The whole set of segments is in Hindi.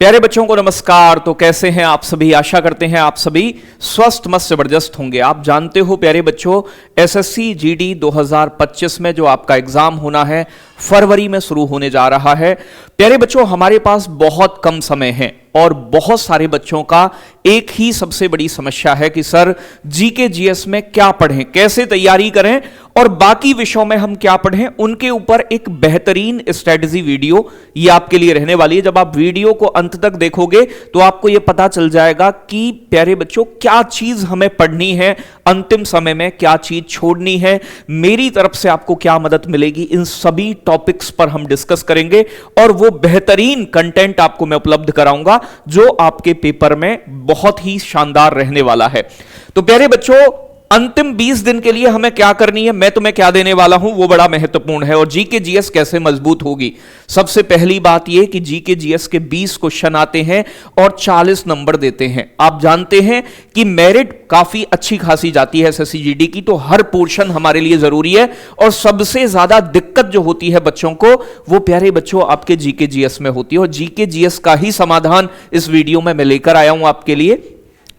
प्यारे बच्चों को नमस्कार। तो कैसे हैं आप सभी? आशा करते हैं आप सभी स्वस्थ मस्त जबरदस्त होंगे। आप जानते हो प्यारे बच्चों, एसएससी जीडी 2025 में जो आपका एग्जाम होना है फरवरी में शुरू होने जा रहा है। प्यारे बच्चों, हमारे पास बहुत कम समय है और बहुत सारे बच्चों का एक ही सबसे बड़ी समस्या है कि सर जीके जीएस में क्या पढ़ें, कैसे तैयारी करें और बाकी विषयों में हम क्या पढ़ें। उनके ऊपर एक बेहतरीन स्ट्रेटजी वीडियो ये आपके लिए रहने वाली है। जब आप वीडियो को अंत तक देखोगे तो आपको यह पता चल जाएगा कि प्यारे बच्चों क्या चीज हमें पढ़नी है, अंतिम समय में क्या चीज छोड़नी है, मेरी तरफ से आपको क्या मदद मिलेगी। इन सभी टॉपिक्स पर हम डिस्कस करेंगे और वो बेहतरीन कंटेंट आपको मैं उपलब्ध कराऊंगा जो आपके पेपर में बहुत ही शानदार रहने वाला है। तो प्यारे बच्चों, अंतिम 20 दिन के लिए हमें क्या करनी है, मैं तुम्हें क्या देने वाला हूं वो बड़ा महत्वपूर्ण है। और जीके जीएस कैसे मजबूत होगी, सबसे पहली बात यह कि जीके जीएस के 20 क्वेश्चन आते हैं और 40 नंबर देते हैं। आप जानते हैं कि मेरिट काफी अच्छी खासी जाती है एसएससी जीडी की, तो हर पोर्शन हमारे लिए जरूरी है। और सबसे ज्यादा दिक्कत जो होती है बच्चों को वो प्यारे बच्चों आपके जीके जीएस में होती है। और जीके जीएस का ही समाधान इस वीडियो में मैं लेकर आया हूं आपके लिए।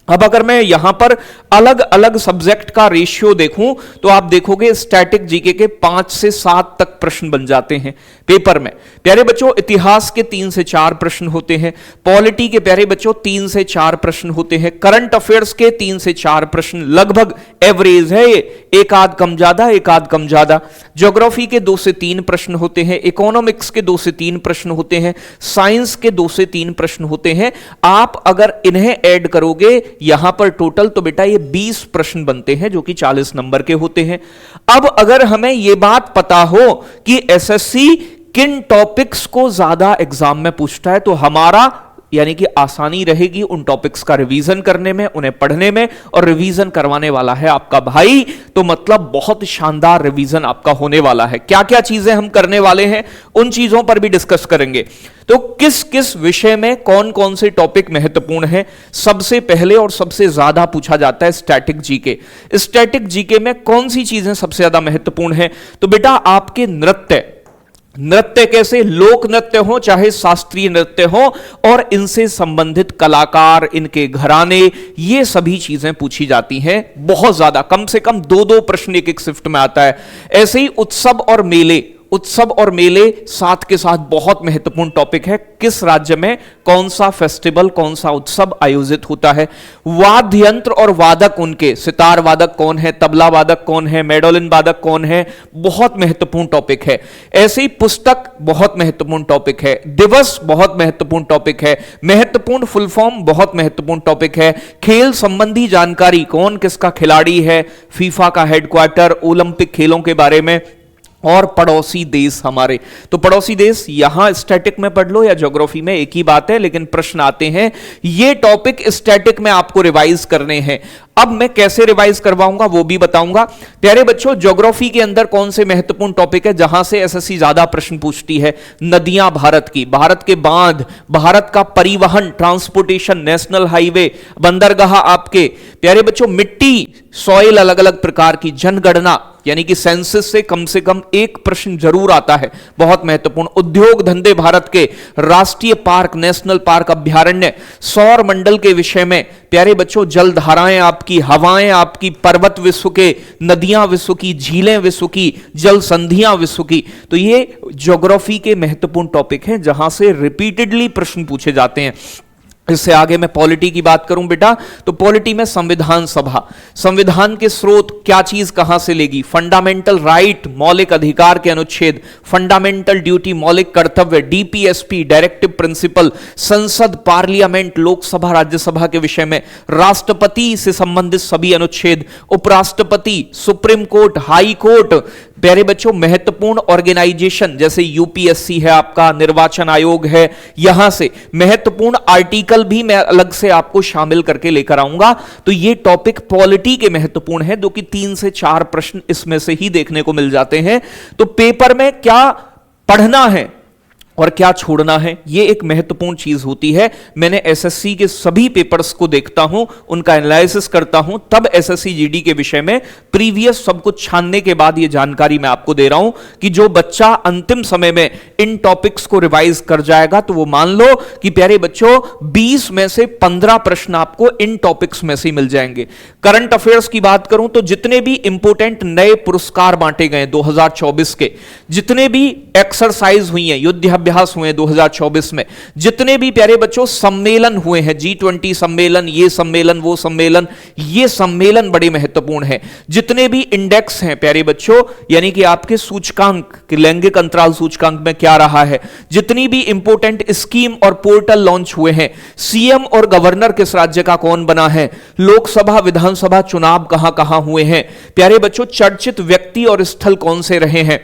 अब अगर मैं यहां पर अलग अलग सब्जेक्ट का रेशियो देखूं तो आप देखोगे स्टैटिक जीके के 5 से 7 तक प्रश्न बन जाते हैं पेपर में। प्यारे बच्चों, इतिहास के 3 से 4 प्रश्न होते हैं, पॉलिटी के प्यारे बच्चों 3 से 4 प्रश्न होते हैं, करंट अफेयर्स के 3 से 4 प्रश्न, लगभग एवरेज है ये, एक आध कम ज्यादा एक आध कम ज्यादा। ज्योग्राफी के 2 से 3 प्रश्न होते हैं, इकोनॉमिक्स के 2 से 3 प्रश्न होते हैं, साइंस के 2 से 3 प्रश्न होते हैं। आप अगर इन्हें ऐड करोगे यहां पर टोटल तो बेटा ये 20 प्रश्न बनते हैं जो कि 40 नंबर के होते हैं। अब अगर हमें यह बात पता हो कि एसएससी किन टॉपिक्स को ज्यादा एग्जाम में पूछता है तो हमारा यानी कि आसानी रहेगी उन टॉपिक्स का रिवीजन करने में, उन्हें पढ़ने में। और रिवीजन करवाने वाला है आपका भाई, तो मतलब बहुत शानदार रिवीजन आपका होने वाला है। क्या क्या चीजें हम करने वाले हैं उन चीजों पर भी डिस्कस करेंगे। तो किस किस विषय में कौन कौन से टॉपिक महत्वपूर्ण है, सबसे पहले और सबसे ज्यादा पूछा जाता है स्टैटिक जीके। स्टैटिक जीके में कौन सी चीजें सबसे ज्यादा महत्वपूर्ण है? तो बेटा आपके नृत्य कैसे, लोक नृत्य हो चाहे शास्त्रीय नृत्य हो, और इनसे संबंधित कलाकार, इनके घराने, ये सभी चीजें पूछी जाती हैं बहुत ज्यादा। कम से कम 2-2 प्रश्न एक शिफ्ट में आता है। ऐसे ही उत्सव और मेले साथ के साथ बहुत महत्वपूर्ण टॉपिक है। किस राज्य में कौन सा फेस्टिवल, कौन सा उत्सव आयोजित होता है। वाद्य यंत्र और वादक, उनके सितार वादक कौन है, तबला वादक कौन है, मेडोलिन वादक कौन है, बहुत महत्वपूर्ण टॉपिक है। ऐसे ही पुस्तक बहुत महत्वपूर्ण टॉपिक है, दिवस बहुत महत्वपूर्ण टॉपिक है, महत्वपूर्ण फुल फॉर्म बहुत महत्वपूर्ण टॉपिक है, खेल संबंधी जानकारी, कौन किसका खिलाड़ी है, फीफा का हेडक्वार्टर, ओलंपिक खेलों के बारे में, और पड़ोसी देश हमारे। तो पड़ोसी देश यहां स्टैटिक में पढ़ लो या ज्योग्राफी में, एक ही बात है, लेकिन प्रश्न आते हैं। ये टॉपिक स्टैटिक में आपको रिवाइज करने हैं। अब मैं कैसे रिवाइज करवाऊंगा वो भी बताऊंगा। प्यारे बच्चों, ज्योग्राफी के अंदर कौन से महत्वपूर्ण टॉपिक है जहां से एसएससी ज्यादा प्रश्न पूछती है? नदियां भारत की, भारत के बांध, भारत का परिवहन, ट्रांसपोर्टेशन, नेशनल हाईवे, बंदरगाह आपके। प्यारे बच्चों, मिट्टी, सॉइल अलग अलग प्रकार की, जनगणना यानी कि सेंसस से कम एक प्रश्न जरूर आता है, बहुत महत्वपूर्ण। उद्योग धंधे भारत के, राष्ट्रीय पार्क, नेशनल पार्क, अभ्यारण्य, सौर मंडल के विषय में प्यारे बच्चों, जलधाराएं आपकी, हवाएं आपकी, पर्वत विश्व के, नदियां विश्व की, झीलें विश्व की, जल संधियां विश्व की। तो ये ज्योग्राफी के महत्वपूर्ण टॉपिक हैं जहां से रिपीटेडली प्रश्न पूछे जाते हैं। इससे आगे मैं पॉलिटी की बात करूं बेटा, तो पॉलिटी में संविधान सभा, संविधान के स्रोत, क्या चीज कहां से लेगी, फंडामेंटल राइट, मौलिक अधिकार के अनुच्छेद, फंडामेंटल ड्यूटी, मौलिक कर्तव्य, डीपीएसपी, डायरेक्टिव प्रिंसिपल, संसद, पार्लियामेंट, लोकसभा, राज्यसभा के विषय में, राष्ट्रपति से संबंधित सभी अनुच्छेद, उपराष्ट्रपति, सुप्रीम कोर्ट, हाई कोर्ट। प्यारे बच्चों, महत्वपूर्ण ऑर्गेनाइजेशन जैसे यूपीएससी है आपका, निर्वाचन आयोग है, यहां से महत्वपूर्ण आर्टिकल भी मैं अलग से आपको शामिल करके लेकर आऊंगा। तो ये टॉपिक पॉलिटी के महत्वपूर्ण है, जो कि 3 से 4 प्रश्न इसमें से ही देखने को मिल जाते हैं। तो पेपर में क्या पढ़ना है और क्या छोड़ना है, ये एक महत्वपूर्ण चीज होती है। मैंने एसएससी के सभी पेपर्स को देखता हूं, उनका एनालिसिस करता हूं, तब एसएससी जीडी के विषय में प्रीवियस सब कुछ छानने के बाद ये जानकारी मैं आपको दे रहा हूं कि जो बच्चा अंतिम समय में इन टॉपिक्स को रिवाइज कर जाएगा तो वो मान लो कि प्यारे बच्चों 20 में से 15 प्रश्न आपको इन टॉपिक्स में से मिल जाएंगे। करंट अफेयर्स की बात करूं तो जितने भी इंपोर्टेंट नए पुरस्कार बांटे गए 2024 के, जितने भी एक्सरसाइज हुई है, युद्धाभ्यास हुए 2024 में, जितने भी प्यारे बच्चों सम्मेलन हुए हैं, G20 सम्मेलन, ये सम्मेलन, वो सम्मेलन, ये सम्मेलन बड़े महत्वपूर्ण है। जितने भी इंडेक्स हैं प्यारे बच्चों, यानी कि आपके सूचकांक, लैंगिक अंतराल सूचकांक में क्या रहा है, जितनी भी इंपोर्टेंट स्कीम और पोर्टल लॉन्च हुए हैं, सीएम और गवर्नर किस राज्य का कौन बना है, लोकसभा विधानसभा चुनाव कहां कहां हुए हैं, प्यारे बच्चों चर्चित व्यक्ति और स्थल कौन से रहे हैं,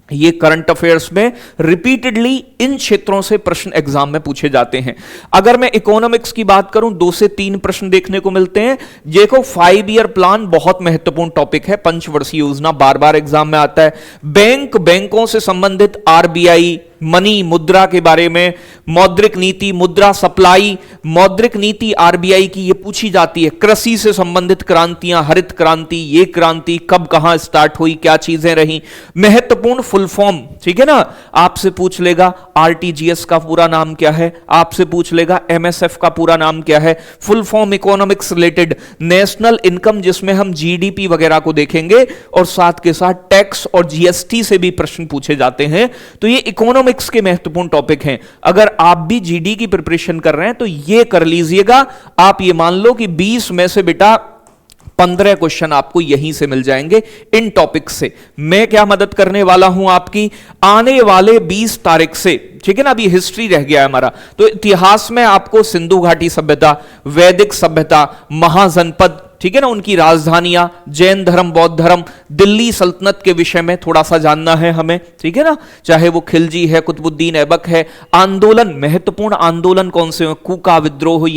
ये करंट अफेयर्स में रिपीटेडली इन क्षेत्रों से प्रश्न एग्जाम में पूछे जाते हैं। अगर मैं इकोनॉमिक्स की बात करूं, 2 से 3 प्रश्न देखने को मिलते हैं। देखो 5 ईयर प्लान बहुत महत्वपूर्ण टॉपिक है, पंचवर्षीय योजना बार बार एग्जाम में आता है। बैंकों से संबंधित आरबीआई, मनी, मुद्रा के बारे में, मौद्रिक नीति, मुद्रा सप्लाई, मौद्रिक नीति आरबीआई की ये पूछी जाती है। कृषि से संबंधित क्रांतियां, हरित क्रांति, ये क्रांति कब कहां स्टार्ट हुई, क्या चीजें रही, महत्वपूर्ण फुल फॉर्म, ठीक है ना, आपसे पूछ लेगा आरटीजीएस का पूरा नाम क्या है, आपसे पूछ लेगा एमएसएफ का पूरा नाम क्या है, full form economics related, national income जिसमें हम जीडीपी वगैरह को देखेंगे, और साथ के साथ टैक्स और जीएसटी से भी प्रश्न पूछे जाते हैं। तो ये इकोनॉमिक्स के महत्वपूर्ण टॉपिक हैं। अगर आप भी जीडी की प्रिपरेशन कर रहे हैं तो ये कर लीजिएगा। आप ये मान लो कि 20 में से बेटा 15 क्वेश्चन आपको यहीं से मिल जाएंगे इन टॉपिक से। मैं क्या मदद करने वाला हूं आपकी आने वाले 20 तारीख से, ठीक है ना, अभी हिस्ट्री रह गया है हमारा, तो इतिहास में आपको सिंधु घाटी सभ्यता, वैदिक सभ्यता, महाजनपद, ठीक है ना, उनकी राजधानियां, जैन धर्म, बौद्ध धर्म, दिल्ली सल्तनत के विषय में थोड़ा सा जानना है हमें, ठीक है ना, चाहे वो खिलजी है, कुतुबुद्दीन ऐबक है, आंदोलन, महत्वपूर्ण आंदोलन कौन से हैं, कूका विद्रोह,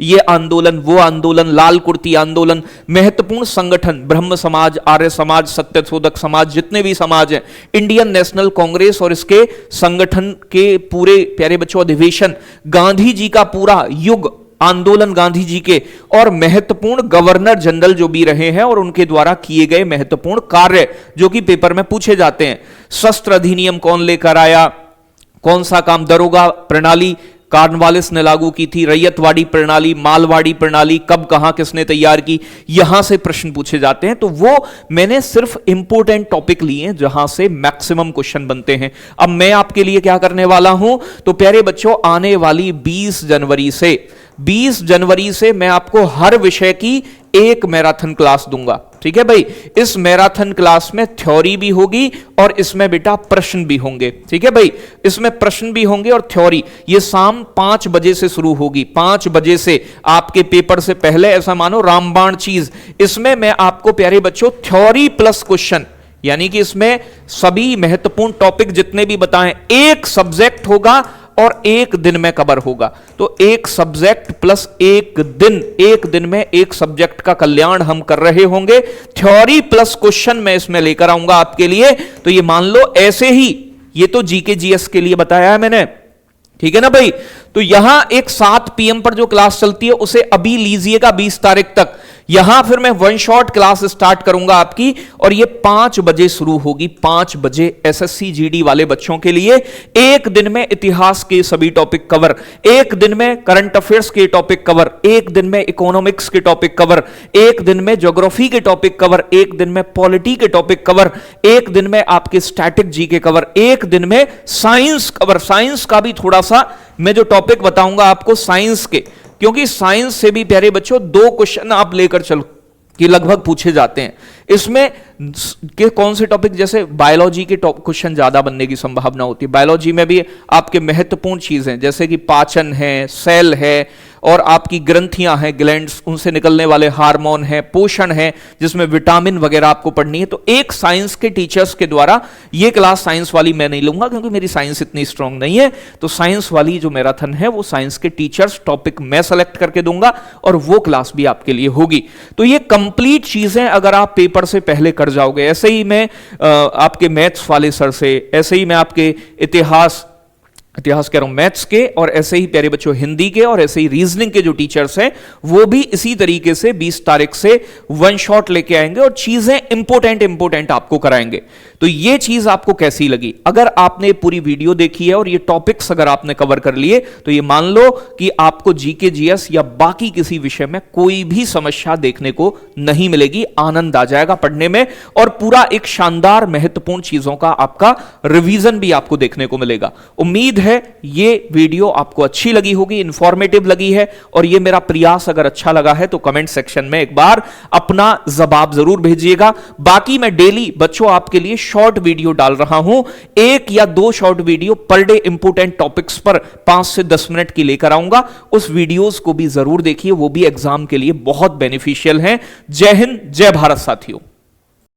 ये आंदोलन, वो आंदोलन, लाल कुर्ती आंदोलन, महत्वपूर्ण संगठन, ब्रह्म समाज, आर्य समाज, सत्यशोधक समाज, जितने भी समाज हैं, इंडियन नेशनल कांग्रेस और इसके संगठन के पूरे प्यारे बच्चों अधिवेशन, गांधी जी का पूरा युग आंदोलन गांधी जी के, और महत्वपूर्ण गवर्नर जनरल जो भी रहे हैं और उनके द्वारा किए गए महत्वपूर्ण कार्य जो कि पेपर में पूछे जाते हैं। शस्त्र अधिनियम कौन लेकर आया, कौन सा काम, दरोगा प्रणाली कॉर्नवालिस ने लागू की थी, रैयतवाड़ी प्रणाली, मालवाड़ी प्रणाली कब कहां किसने तैयार की, यहां से प्रश्न पूछे जाते हैं। तो वो मैंने सिर्फ इंपोर्टेंट टॉपिक लिए हैं जहां से मैक्सिमम क्वेश्चन बनते हैं। अब मैं आपके लिए क्या करने वाला हूं, तो प्यारे बच्चों आने वाली 20 जनवरी से मैं आपको हर विषय की एक मैराथन क्लास दूंगा, ठीक है भाई। इस मैराथन क्लास में थ्योरी भी होगी और इसमें बेटा प्रश्न भी होंगे, ठीक है भाई, इसमें प्रश्न भी होंगे और थ्योरी। ये शाम 5 बजे से शुरू होगी, 5 बजे से आपके पेपर से पहले, ऐसा मानो रामबाण चीज। इसमें मैं आपको प्यारे बच्चों थ्योरी प्लस क्वेश्चन, यानी कि इसमें सभी महत्वपूर्ण टॉपिक जितने भी बताएं, एक सब्जेक्ट होगा और एक दिन में कवर होगा। तो एक सब्जेक्ट प्लस एक दिन में एक सब्जेक्ट का कल्याण हम कर रहे होंगे। थ्योरी प्लस क्वेश्चन मैं इसमें लेकर आऊंगा आपके लिए। तो ये मान लो ऐसे ही, ये तो जीके जीएस के लिए बताया है मैंने, ठीक है ना भाई। तो यहां एक 7 PM पर जो क्लास चलती है उसे अभी लीजिएगा 20 तारीख तक। यहां फिर मैं 1 शॉट क्लास स्टार्ट करूंगा आपकी, और ये 5 बजे शुरू होगी, 5 बजे एसएससी जीडी वाले बच्चों के लिए। एक दिन में इतिहास के सभी टॉपिक कवर, एक दिन में करंट अफेयर्स के टॉपिक कवर, एक दिन में इकोनॉमिक्स के टॉपिक कवर, एक दिन में ज्योग्राफी के टॉपिक कवर, एक दिन में पॉलिटी के टॉपिक कवर, एक दिन में आपके स्टैटिक जी के कवर, एक दिन में साइंस कवर। साइंस का भी थोड़ा सा मैं जो टॉपिक बताऊंगा आपको साइंस के, क्योंकि साइंस से भी प्यारे बच्चों 2 क्वेश्चन आप लेकर चलो कि लगभग पूछे जाते हैं। इसमें के कौन से टॉपिक, जैसे बायोलॉजी के क्वेश्चन ज्यादा बनने की संभावना होती है। बायोलॉजी में भी आपके महत्वपूर्ण चीजें जैसे कि पाचन है, सेल है, और आपकी ग्रंथियां हैं, ग्लैंड्स, उनसे निकलने वाले हार्मोन है, पोषण है, जिसमें विटामिन वगैरह आपको पढ़नी है। तो एक साइंस के टीचर्स के द्वारा, ये क्लास साइंस वाली मैं नहीं लूंगा क्योंकि मेरी साइंस इतनी स्ट्रांग नहीं है, तो साइंस वाली जो मैराथन है वो साइंस के टीचर्स टॉपिक मैं सेलेक्ट करके दूंगा और वो क्लास भी आपके लिए होगी। तो ये कंप्लीट चीजें अगर आप पेपर से पहले कर जाओगे, ऐसे ही मैं आपके मैथ्स वाले सर से, ऐसे ही मैं आपके इतिहास इतिहास कह रहा हूं, मैथ्स के, और ऐसे ही प्यारे बच्चों हिंदी के, और ऐसे ही रीजनिंग के जो टीचर्स हैं वो भी इसी तरीके से 20 तारीख से वन शॉट लेके आएंगे और चीजें इंपोर्टेंट आपको कराएंगे। तो ये चीज आपको कैसी लगी? अगर आपने पूरी वीडियो देखी है और ये टॉपिक्स अगर आपने कवर कर लिए तो ये मान लो कि आपको जीके जीएस या बाकी किसी विषय में कोई भी समस्या देखने को नहीं मिलेगी। आनंद आ जाएगा पढ़ने में, और पूरा एक शानदार महत्वपूर्ण चीजों का आपका रिवीजन भी आपको देखने को मिलेगा। उम्मीद है ये वीडियो आपको अच्छी लगी होगी, इंफॉर्मेटिव लगी है, और ये मेरा प्रयास अगर अच्छा लगा है तो कमेंट सेक्शन में एक बार अपना जवाब जरूर भेजिएगा। बाकी मैं डेली बच्चों आपके लिए शॉर्ट वीडियो डाल रहा हूं, 1 या 2 short video per day important topics पर 5 से 10 मिनट की लेकर आऊंगा। उस वीडियोस को भी जरूर देखिए, वो भी एग्जाम के लिए बहुत बेनिफिशियल हैं। जय हिंद, जय भारत साथियों।